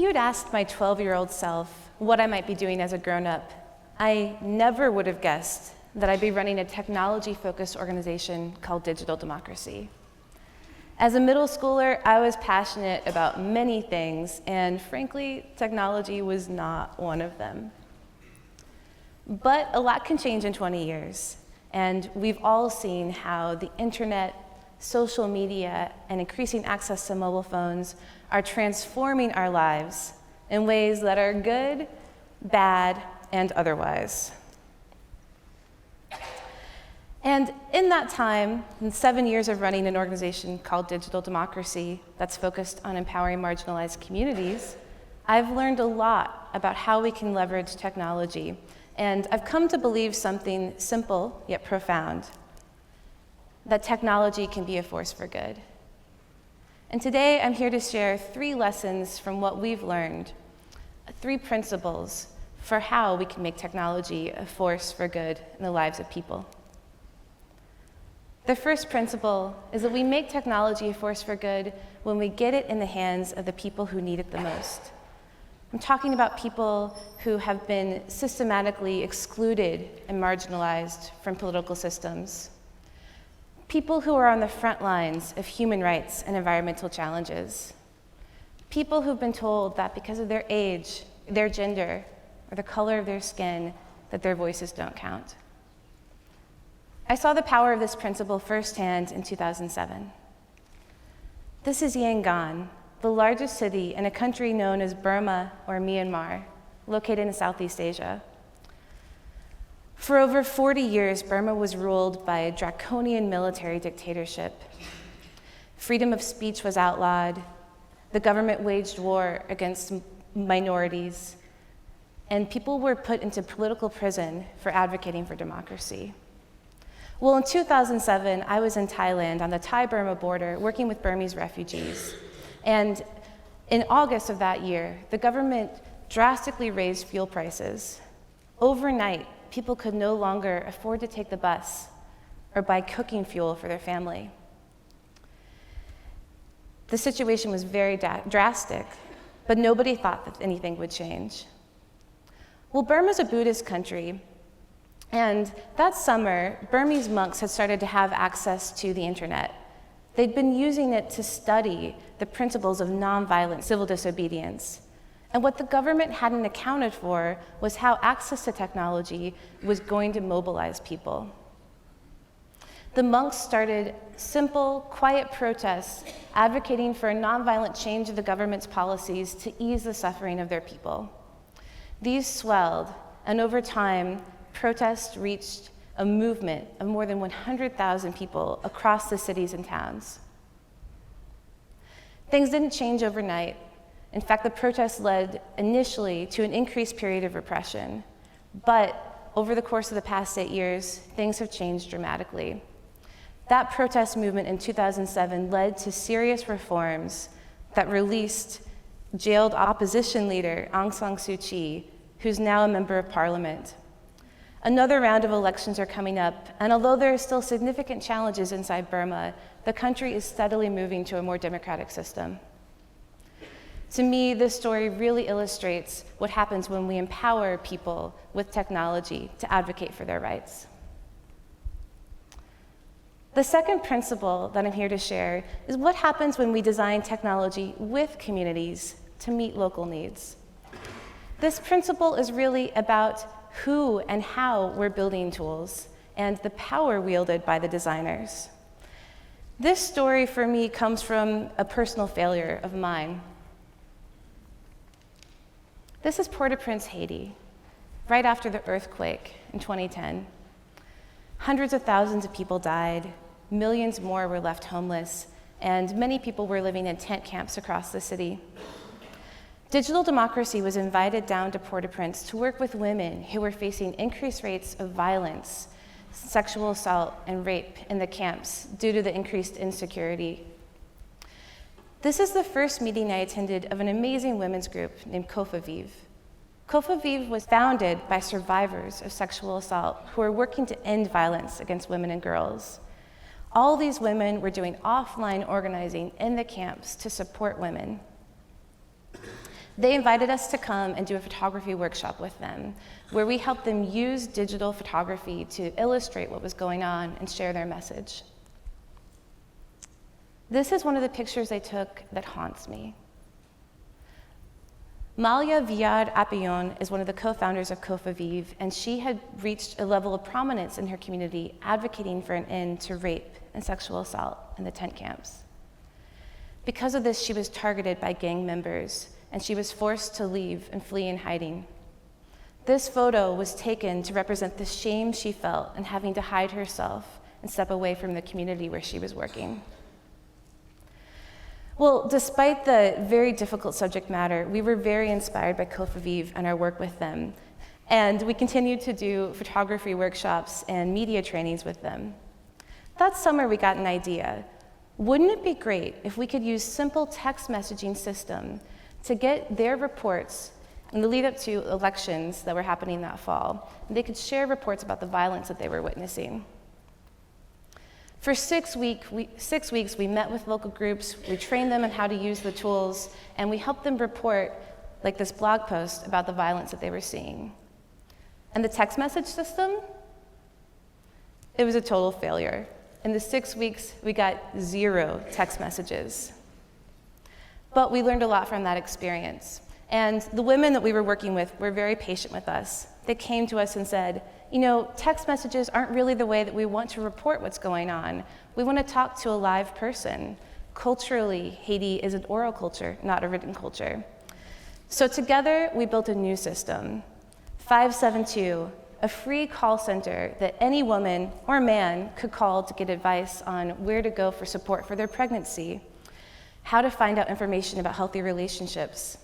you'd asked my 12-year-old self what I might be doing as a grown-up, I never would have guessed that I'd be running a technology-focused organization called Digital Democracy. As a middle schooler, I was passionate about many things, and frankly, technology was not one of them. But a lot can change in 20 years, and we've all seen how the internet, social media, and increasing access to mobile phones are transforming our lives in ways that are good, bad, and otherwise. And in that time, in 7 years of running an organization called Digital Democracy that's focused on empowering marginalized communities, I've learned a lot about how we can leverage technology. And I've come to believe something simple yet profound, that technology can be a force for good. And today I'm here to share 3 lessons from what we've learned, 3 principles for how we can make technology a force for good in the lives of people. The first principle is that we make technology a force for good when we get it in the hands of the people who need it the most. I'm talking about people who have been systematically excluded and marginalized from political systems. People who are on the front lines of human rights and environmental challenges. People who've been told that because of their age, their gender, or the color of their skin, that their voices don't count. I saw the power of this principle firsthand in 2007. This is Yangon, the largest city in a country known as Burma or Myanmar, located in Southeast Asia. For over 40 years, Burma was ruled by a draconian military dictatorship. Freedom of speech was outlawed. The government waged war against minorities, and people were put into political prison for advocating for democracy. Well, in 2007, I was in Thailand on the Thai-Burma border working with Burmese refugees. And in August of that year, the government drastically raised fuel prices. Overnight, people could no longer afford to take the bus or buy cooking fuel for their family. The situation was very drastic, but nobody thought that anything would change. Well, Burma's a Buddhist country, and that summer, Burmese monks had started to have access to the internet. They'd been using it to study the principles of nonviolent civil disobedience. And what the government hadn't accounted for was how access to technology was going to mobilize people. The monks started simple, quiet protests advocating for a nonviolent change of the government's policies to ease the suffering of their people. These swelled, and over time, protests reached a movement of more than 100,000 people across the cities and towns. Things didn't change overnight. In fact, the protests led initially to an increased period of repression. But over the course of the past 8 years, things have changed dramatically. That protest movement in 2007 led to serious reforms that released jailed opposition leader Aung San Suu Kyi, who's now a member of parliament. Another round of elections are coming up, and although there are still significant challenges inside Burma, the country is steadily moving to a more democratic system. To me, this story really illustrates what happens when we empower people with technology to advocate for their rights. The second principle that I'm here to share is what happens when we design technology with communities to meet local needs. This principle is really about who and how we're building tools and the power wielded by the designers. This story for me comes from a personal failure of mine. This is Port-au-Prince, Haiti, right after the earthquake in 2010. Hundreds of thousands of people died, millions more were left homeless, and many people were living in tent camps across the city. Digital Democracy was invited down to Port-au-Prince to work with women who were facing increased rates of violence, sexual assault, and rape in the camps due to the increased insecurity. This is the first meeting I attended of an amazing women's group named Kofaviv. Kofaviv was founded by survivors of sexual assault who are working to end violence against women and girls. All these women were doing offline organizing in the camps to support women. They invited us to come and do a photography workshop with them, where we helped them use digital photography to illustrate what was going on and share their message. This is one of the pictures they took that haunts me. Malia Villard-Apillon is one of the co-founders of COFAVIV, and she had reached a level of prominence in her community advocating for an end to rape and sexual assault in the tent camps. Because of this, she was targeted by gang members, and she was forced to leave and flee in hiding. This photo was taken to represent the shame she felt in having to hide herself and step away from the community where she was working. Well, despite the very difficult subject matter, we were very inspired by COFAVIV and our work with them, and we continued to do photography workshops and media trainings with them. That summer, we got an idea. Wouldn't it be great if we could use simple text messaging system to get their reports in the lead up to elections that were happening that fall? And they could share reports about the violence that they were witnessing. For 6 weeks, we met with local groups, we trained them on how to use the tools, and we helped them report, like this blog post, about the violence that they were seeing. And the text message system? It was a total failure. In the 6 weeks, we got 0 text messages. But we learned a lot from that experience. And the women that we were working with were very patient with us. They came to us and said, you know, text messages aren't really the way that we want to report what's going on. We want to talk to a live person. Culturally, Haiti is an oral culture, not a written culture. So together, we built a new system, 572, a free call center that any woman or man could call to get advice on where to go for support for their pregnancy, how to find out information about healthy relationships,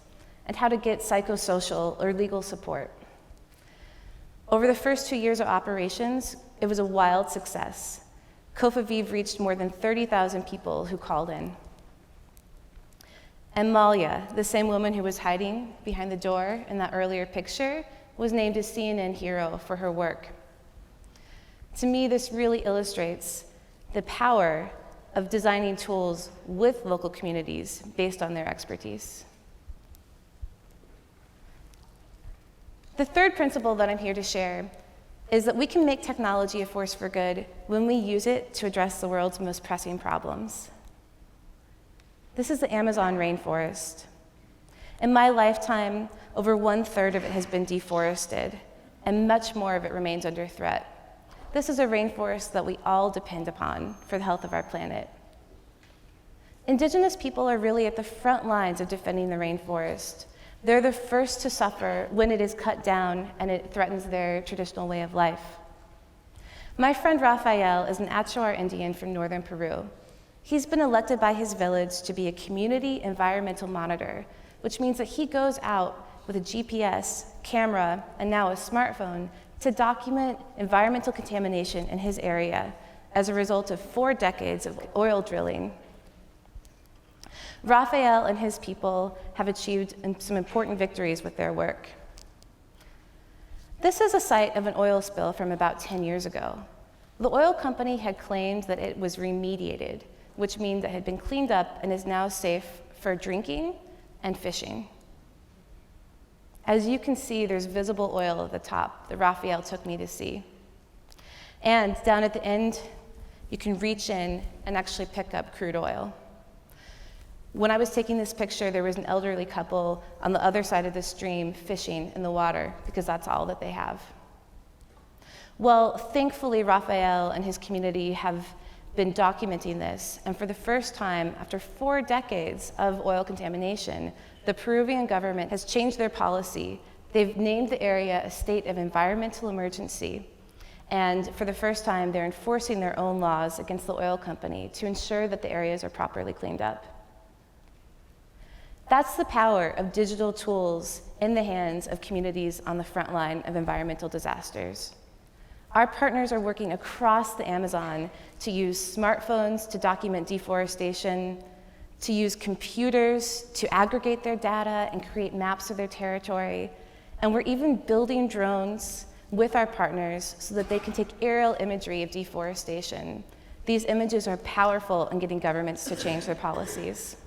and how to get psychosocial or legal support. Over the first 2 years of operations, it was a wild success. COFAVIV reached more than 30,000 people who called in. And Malia, the same woman who was hiding behind the door in that earlier picture, was named a CNN hero for her work. To me, this really illustrates the power of designing tools with local communities based on their expertise. The third principle that I'm here to share is that we can make technology a force for good when we use it to address the world's most pressing problems. This is the Amazon rainforest. In my lifetime, over 1/3 of it has been deforested, and much more of it remains under threat. This is a rainforest that we all depend upon for the health of our planet. Indigenous people are really at the front lines of defending the rainforest. They're the first to suffer when it is cut down and it threatens their traditional way of life. My friend Rafael is an Achuar Indian from northern Peru. He's been elected by his village to be a community environmental monitor, which means that he goes out with a GPS, camera, and now a smartphone to document environmental contamination in his area as a result of 4 decades of oil drilling. Rafael and his people have achieved some important victories with their work. This is a site of an oil spill from about 10 years ago. The oil company had claimed that it was remediated, which means it had been cleaned up and is now safe for drinking and fishing. As you can see, there's visible oil at the top that Rafael took me to see. And down at the end, you can reach in and actually pick up crude oil. When I was taking this picture, there was an elderly couple on the other side of the stream fishing in the water because that's all that they have. Well, thankfully, Rafael and his community have been documenting this, and for the first time, after 4 decades of oil contamination, the Peruvian government has changed their policy. They've named the area a state of environmental emergency, and for the first time, they're enforcing their own laws against the oil company to ensure that the areas are properly cleaned up. That's the power of digital tools in the hands of communities on the front line of environmental disasters. Our partners are working across the Amazon to use smartphones to document deforestation, to use computers to aggregate their data and create maps of their territory, and we're even building drones with our partners so that they can take aerial imagery of deforestation. These images are powerful in getting governments to change their policies.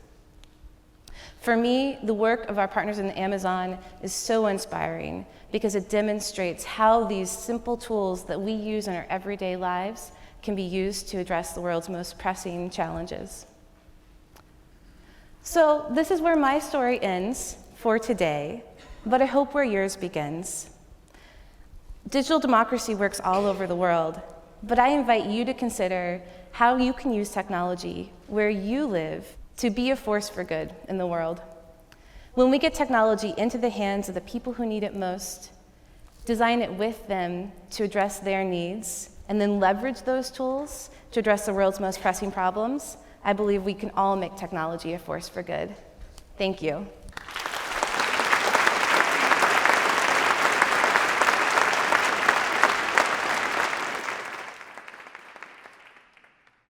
For me, the work of our partners in the Amazon is so inspiring because it demonstrates how these simple tools that we use in our everyday lives can be used to address the world's most pressing challenges. So this is where my story ends for today, but I hope where yours begins. Digital democracy works all over the world, but I invite you to consider how you can use technology where you live to be a force for good in the world. When we get technology into the hands of the people who need it most, design it with them to address their needs, and then leverage those tools to address the world's most pressing problems, I believe we can all make technology a force for good. Thank you.